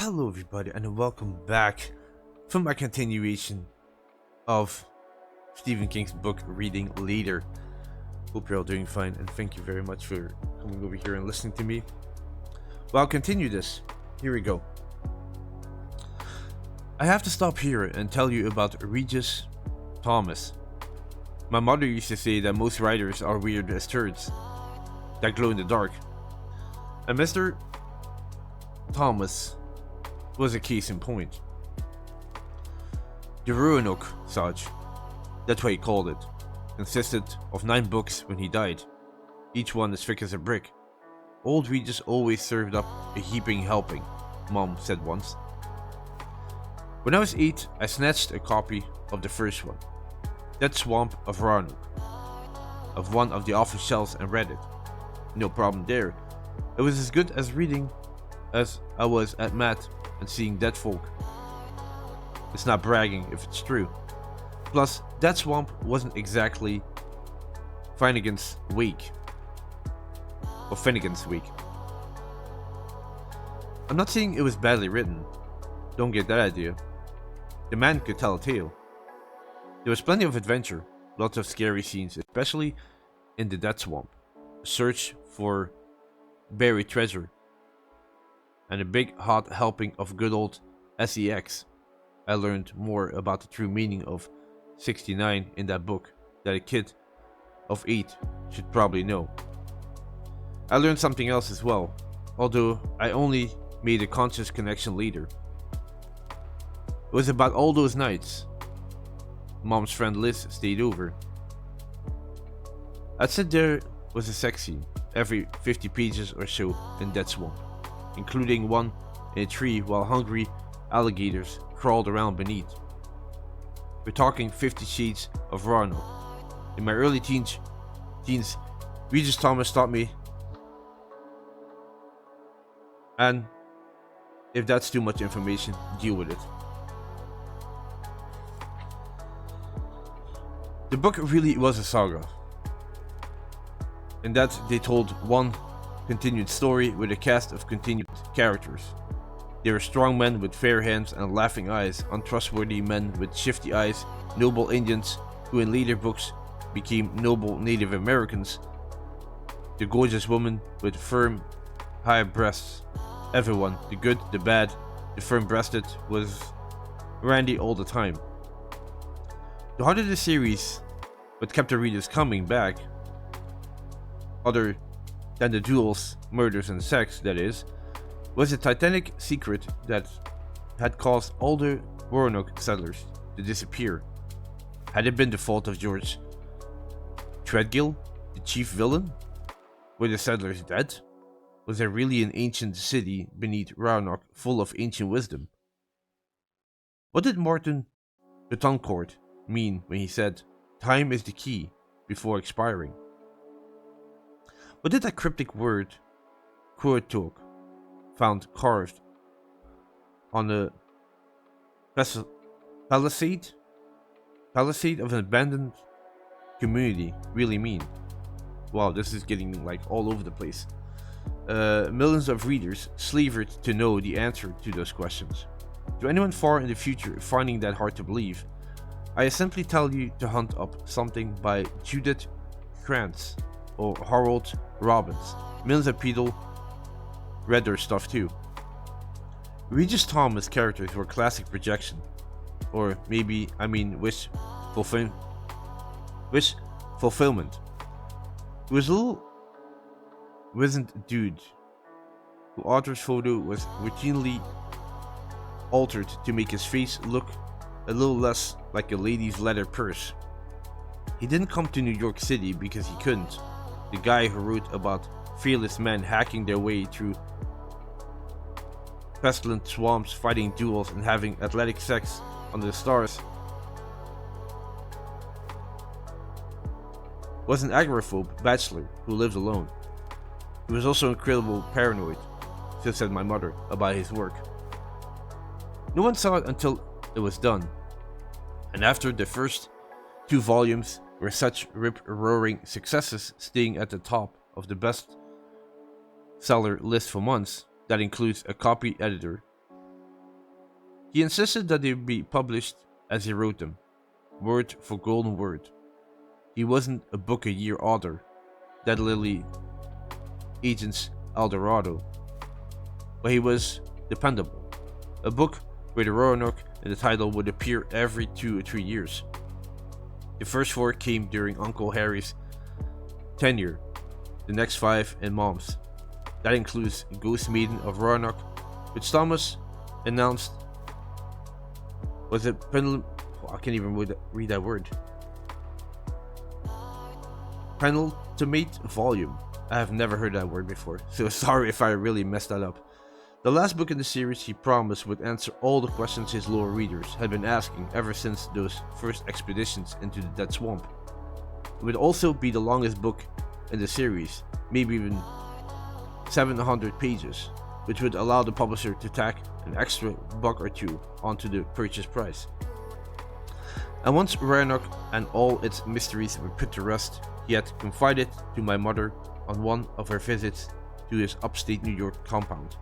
Hello everybody and welcome back from my continuation of Stephen King's book reading later. Hope you're all doing fine and thank you very much for coming over here and listening to me. Well, I'll continue this. Here we go. I have to stop here and tell you about Regis Thomas. My mother used to say that most writers are weird as turds that glow in the dark. And Mr. Thomas was a case in point. The Roanoke Sage, that's what he called it, consisted of 9 books when he died, each one as thick as a brick. Old Regis always served up a heaping helping, Mom said once. When I was 8, I snatched a copy of the first one, That Swamp of Roanoke, of one of the office shelves and read it. No problem there. It was as good as reading as I was at math and seeing dead folk. It's not bragging if it's true. Plus, that swamp wasn't exactly Finnegan's Wake. Or Finnegan's Wake. I'm not saying it was badly written. Don't get that idea. The man could tell a tale. There was plenty of adventure, lots of scary scenes, especially in the Dead Swamp. A search for buried treasure. And a big hot helping of good old sex. I learned more about the true meaning of 69 in that book that a kid of 8 should probably know. I learned something else as well, although I only made a conscious connection later. It was about all those nights Mom's friend Liz stayed over. I'd said there was a sex scene every 50 pages or so in Dead Swamp, including one in a tree while hungry alligators crawled around beneath. We're talking 50 Shades of Roanoke. In my early teens, Regis Thomas taught me, and if that's too much information, deal with it. The book really was a saga, in that they told one continued story with a cast of continued characters. They were strong men with fair hands and laughing eyes, untrustworthy men with shifty eyes, noble Indians who in later books became noble Native Americans, the gorgeous woman with firm, high breasts. Everyone, the good, the bad, the firm-breasted, was Randy all the time. The heart of the series, what kept the readers coming back, other than the duels, murders and sex, that is, was a titanic secret that had caused all the Roanoke settlers to disappear. Had it been the fault of George Threadgill, the chief villain? Were the settlers dead? Was there really an ancient city beneath Roanoke full of ancient wisdom? What did Martin Betancourt mean when he said, "Time is the key," before expiring? What did that cryptic word, Kuatok, found carved on the palisade of an abandoned community really mean? Wow, this is getting like all over the place. Millions of readers slavered to know the answer to those questions. To anyone far in the future finding that hard to believe, I simply tell you to hunt up something by Judith Krantz or Harold Robbins. Millions of people read their stuff too. Regis Thomas' characters were classic projection, or maybe wish fulfillment. He was a little wizened dude whose author's photo was routinely altered to make his face look a little less like a lady's leather purse. He didn't come to New York City because he couldn't. The guy who wrote about fearless men hacking their way through pestilent swamps, fighting duels, and having athletic sex under the stars was an agoraphobe bachelor who lived alone. He was also incredibly paranoid, so said my mother, about his work. No one saw it until it was done, and after the first 2 volumes were such rip-roaring successes, staying at the top of the best seller list for months, that includes a copy editor He insisted that they be published as he wrote them, word for golden word. He wasn't a book-a-year author, that Lily Agent's Eldorado, but he was dependable. A book with a Roanoke in the title would appear every 2 or 3 years. The first 4 came during Uncle Harry's tenure, the next 5 in Mom's. That includes Ghost Maiden of Roanoke, which Thomas announced was a I can't even read that word. Penultimate volume. I have never heard that word before, so sorry if I really messed that up. The last book in the series he promised would answer all the questions his lore readers had been asking ever since those first expeditions into the Dead Swamp. It would also be the longest book in the series, maybe even 700 pages, which would allow the publisher to tack an extra buck or two onto the purchase price. And once Roanoke and all its mysteries were put to rest, he had confided to my mother on one of her visits to his upstate New York compound.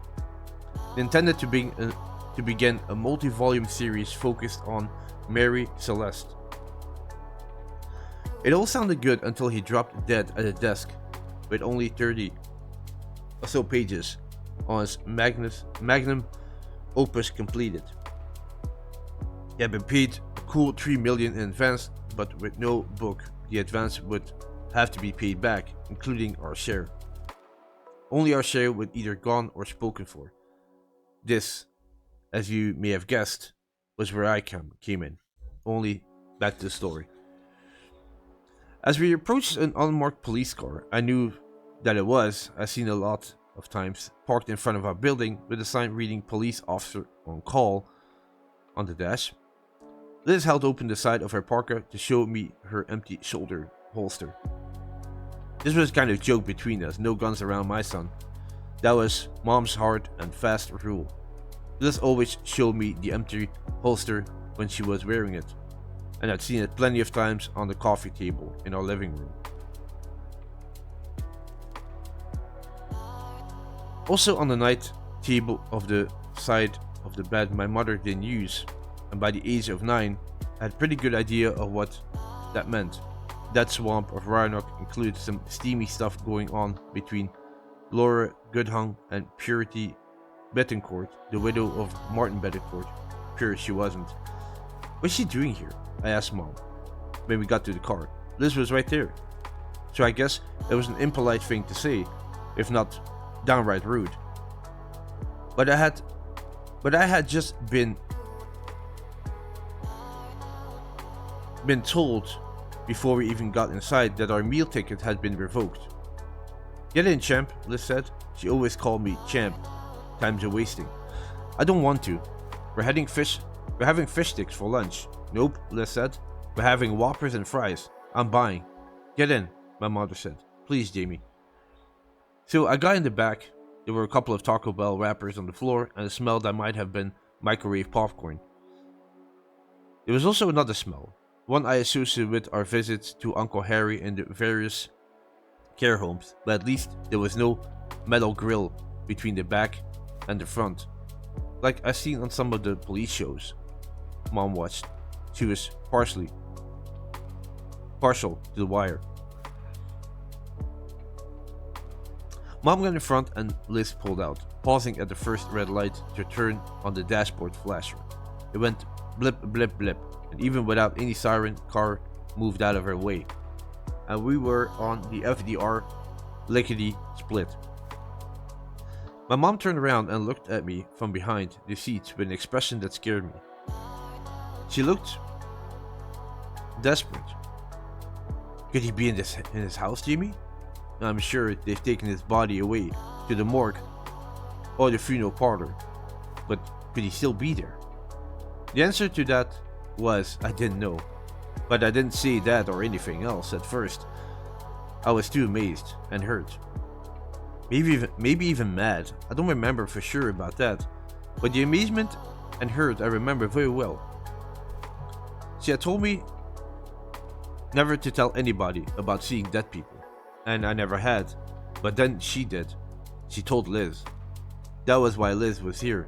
He intended to begin a multi-volume series focused on Mary Celeste. It all sounded good until he dropped dead at a desk with only 30 or so pages on his magnum opus completed. He had been paid a cool $3 million in advance, but with no book, the advance would have to be paid back, including our share. Only our share would either gone or spoken for. This, as you may have guessed, was where I came in. Only back to the story. As we approached an unmarked police car, I knew that it was, I've seen a lot of times, parked in front of our building with a sign reading "Police Officer on Call" on the dash. Liz held open the side of her parka to show me her empty shoulder holster. This was kind of a joke between us, no guns around my son. That was Mom's hard and fast rule. Liz always showed me the empty holster when she was wearing it, and I'd seen it plenty of times on the coffee table in our living room. Also on the night table of the side of the bed my mother didn't use, and by the age of 9, I had a pretty good idea of what that meant. That swamp of Roanoke included some steamy stuff going on between Laura Goodhung and Purity Bettencourt, the widow of Martin Bettencourt. Pure she wasn't. What's she doing here? I asked Mom when we got to the car. Liz was right there. So I guess it was an impolite thing to say, if not downright rude. But I had just been told before we even got inside that our meal ticket had been revoked. Get in, champ, Liz said. She always called me champ. Time's a wasting. I don't want to. We're having fish sticks for lunch. Nope, Liz said. We're having Whoppers and fries. I'm buying. Get in, my mother said. Please, Jamie. So I got in the back. There were a couple of Taco Bell wrappers on the floor and a smell that might have been microwave popcorn. There was also another smell, one I associated with our visits to Uncle Harry in the various care homes, but at least there was no metal grill between the back and the front, like I've seen on some of the police shows Mom watched. She was partial to The Wire. Mom got in front and Liz pulled out, pausing at the first red light to turn on the dashboard flasher. It went blip blip blip, and even without any siren, car moved out of her way, and we were on the FDR lickety split. My mom turned around and looked at me from behind the seats with an expression that scared me. She looked desperate. Could he be in his house, Jimmy? I'm sure they've taken his body away to the morgue or the funeral parlor, but could he still be there? The answer to that was I didn't know, but I didn't say that or anything else at first. I was too amazed and hurt. Maybe even mad. I don't remember for sure about that, but the amazement and hurt I remember very well. She had told me never to tell anybody about seeing dead people, and I never had, but then she did. She told Liz. That was why Liz was here.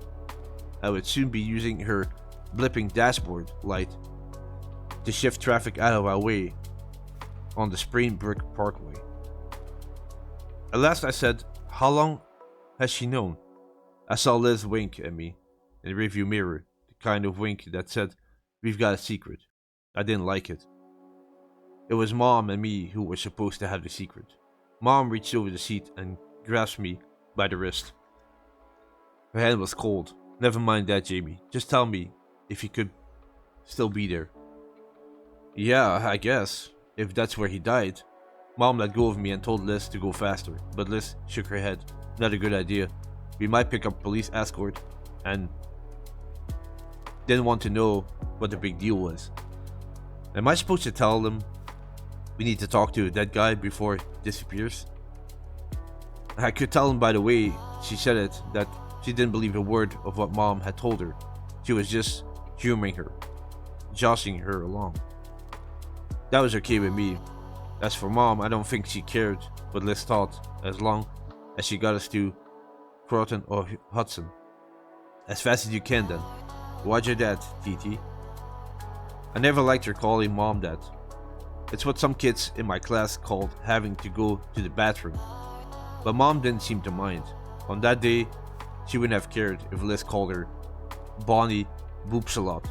I would soon be using her blipping dashboard light to shift traffic out of our way on the Sprain Brick Parkway. At last I said, "How long has she known?" I saw Liz wink at me in the rearview mirror, the kind of wink that said, "We've got a secret." I didn't like it. It was Mom and me who were supposed to have the secret. Mom reached over the seat and grasped me by the wrist. Her hand was cold. "Never mind that, Jamie. Just tell me if he could still be there." "Yeah, I guess, if that's where he died." Mom let go of me and told Liz to go faster, but Liz shook her head. "Not a good idea. We might pick up police escort," and didn't want to know what the big deal was. Am I supposed to tell them we need to talk to that guy before he disappears? I could tell him by the way she said it that she didn't believe a word of what Mom had told her. She was just humoring her, jostling her along. That was okay with me. As for Mom, I don't think she cared what Liz thought, as long as she got us to Croton or Hudson. As fast as you can then. Roger that, TT. I never liked her calling Mom that. It's what some kids in my class called having to go to the bathroom. But Mom didn't seem to mind. On that day, she wouldn't have cared if Liz called her Bonnie Boops a lot.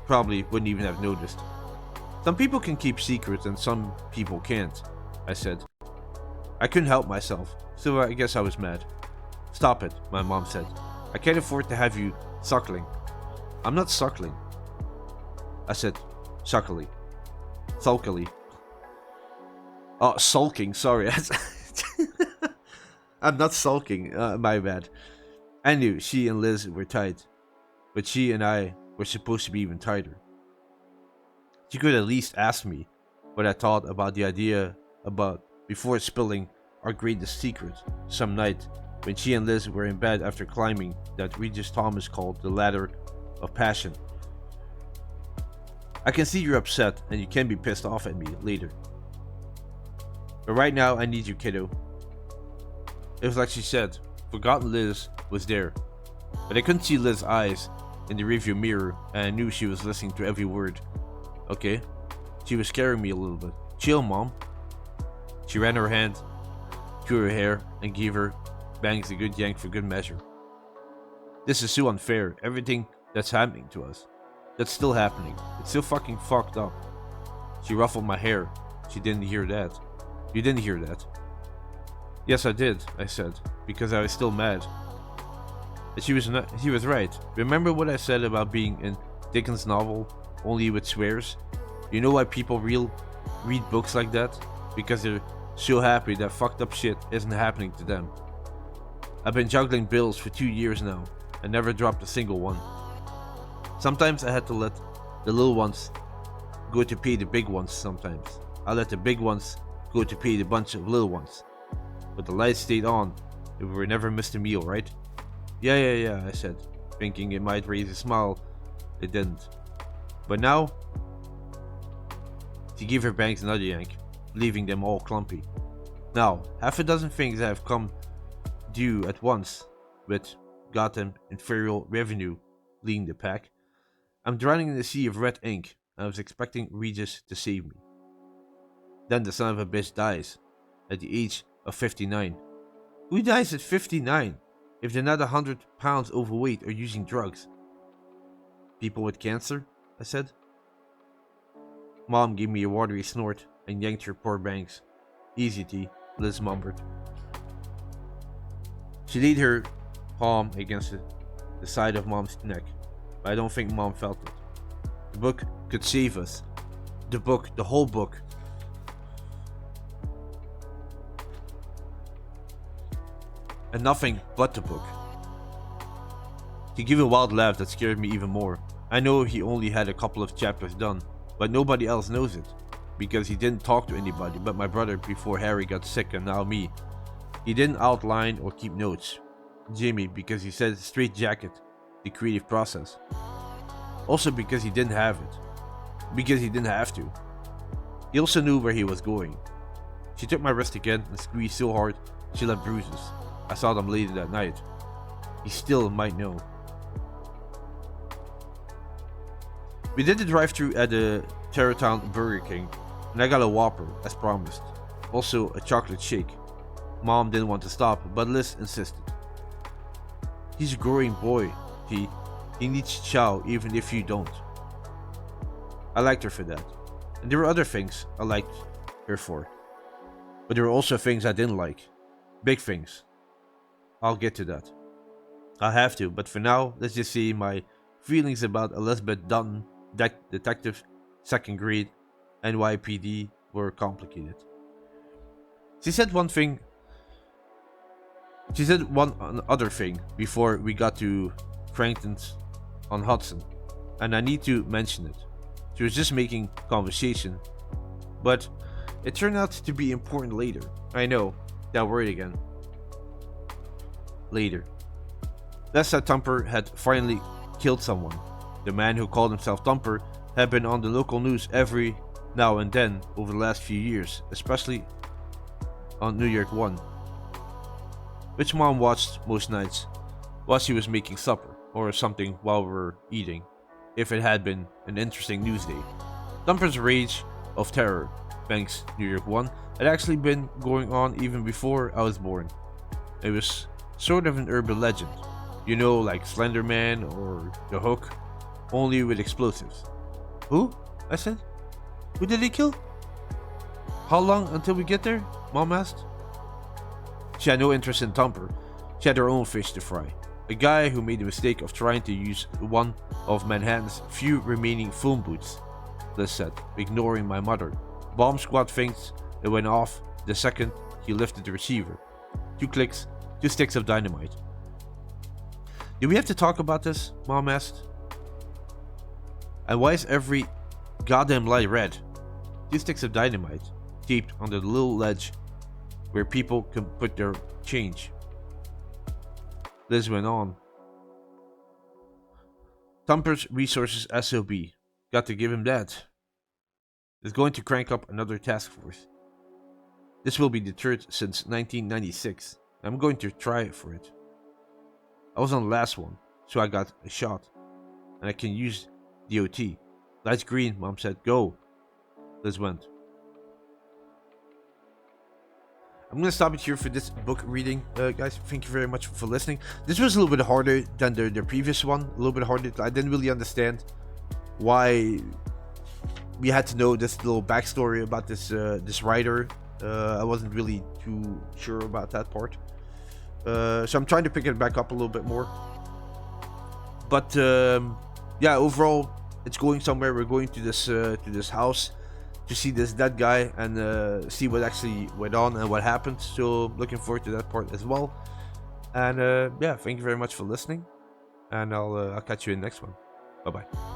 Probably wouldn't even have noticed. Some people can keep secrets and some people can't, I said. I couldn't help myself, so I guess I was mad. "Stop it," my mom said. "I can't afford to have you suckling." "I'm not suckling," I said sulkily. Oh, sulking, sorry. I'm not sulking, my bad. I knew she and Liz were tight, but she and I were supposed to be even tighter. She could at least ask me what I thought about the idea about before spilling our greatest secret some night when she and Liz were in bed after climbing that Regis Thomas called the Ladder of Passion. I can see you're upset and you can be pissed off at me later. But right now I need you, kiddo. It was like she said, forgotten Liz was there. But I couldn't see Liz's eyes in the rearview mirror and I knew she was listening to every word. Okay. She was scaring me a little bit. "Chill, Mom." She ran her hand through her hair and gave her bangs a good yank for good measure. "This is so unfair. Everything that's happening to us. That's still happening. It's so fucking fucked up." She ruffled my hair. She didn't hear that. "You didn't hear that?" "Yes, I did," I said, because I was still mad. And she was right. Remember what I said about being in Dickens' novel, only with swears? You know why people read books like that? Because they're so happy that fucked up shit isn't happening to them. I've been juggling bills for 2 years now, and never dropped a single one. Sometimes I had to let the little ones go to pay the big ones sometimes. I let the big ones go to pay the bunch of little ones. But the lights stayed on, and we never missed a meal, right? Yeah, I said, thinking it might raise a smile. It didn't. But now, she gave her bangs another yank, leaving them all clumpy. Now, half a dozen things have come due at once, with Gotham Inferior Revenue leading the pack. I'm drowning in a sea of red ink, and I was expecting Regis to save me. Then the son of a bitch dies, at the age of 59. Who dies at 59 if they're not 100 pounds overweight or using drugs? People with cancer? I said. Mom gave me a watery snort and yanked her poor bangs. Easy, T, Liz mumbled. She laid her palm against the side of Mom's neck, but I don't think Mom felt it. The book could save us. The book, the whole book. And nothing but the book. He gave a wild laugh that scared me even more. I know he only had a couple of chapters done, but nobody else knows it, because he didn't talk to anybody but my brother before Harry got sick and now me. He didn't outline or keep notes. Jimmy, because he said straight jacket, the creative process. Also because he didn't have it. Because he didn't have to. He also knew where he was going. She took my wrist again and squeezed so hard she left bruises. I saw them later that night. He still might know. We did the drive-thru at the Terrortown Burger King, and I got a Whopper, as promised. Also a chocolate shake. Mom didn't want to stop, but Liz insisted. He's a growing boy, P. He needs chow even if you don't. I liked her for that. And there were other things I liked her for. But there were also things I didn't like. Big things. I'll get to that. I'll have to, but for now, let's just see my feelings about Elizabeth Dutton, Detective, 2nd grade, NYPD were complicated. She said one other thing before we got to Crankton's on Hudson, and I need to mention it. She was just making conversation, but it turned out to be important later. I know, that word again. Later. That's how Thumper had finally killed someone. The man who called himself Thumper had been on the local news every now and then over the last few years, especially on New York 1, which Mom watched most nights while she was making supper or something while we were eating, if it had been an interesting news day. Thumper's rage of terror, thanks New York 1, had actually been going on even before I was born. It was sort of an urban legend, you know, like Slender Man or The Hook, only with explosives. Who? I said. Who did he kill? How long until we get there? Mom asked. She had no interest in Thumper. She had her own fish to fry. A guy who made the mistake of trying to use one of Manhattan's few remaining phone booths, Liz said, ignoring my mother. Bomb squad thinks it went off the second he lifted the receiver. 2 clicks, 2 sticks of dynamite. Do we have to talk about this? Mom asked. And why is every goddamn light red? 2 sticks of dynamite taped onto the little ledge where people can put their change. Liz went on. Thumper's resources SOB. Got to give him that. Is going to crank up another task force. This will be the 3rd since 1996. I'm going to try for it. I was on the last one, so I got a shot. And I can use DOT. Lights green, Mom said. Go. Liz went. I'm gonna stop it here for this book reading, guys. Thank you very much for listening. This was a little bit harder than the previous one. A little bit harder. I didn't really understand why we had to know this little backstory about this this writer. I wasn't really too sure about that part. So I'm trying to pick it back up a little bit more. But yeah, overall, it's going somewhere. We're going to this house to see this dead guy and see what actually went on and what happened. So looking forward to that part as well. And yeah, thank you very much for listening, and I'll catch you in the next one. Bye bye.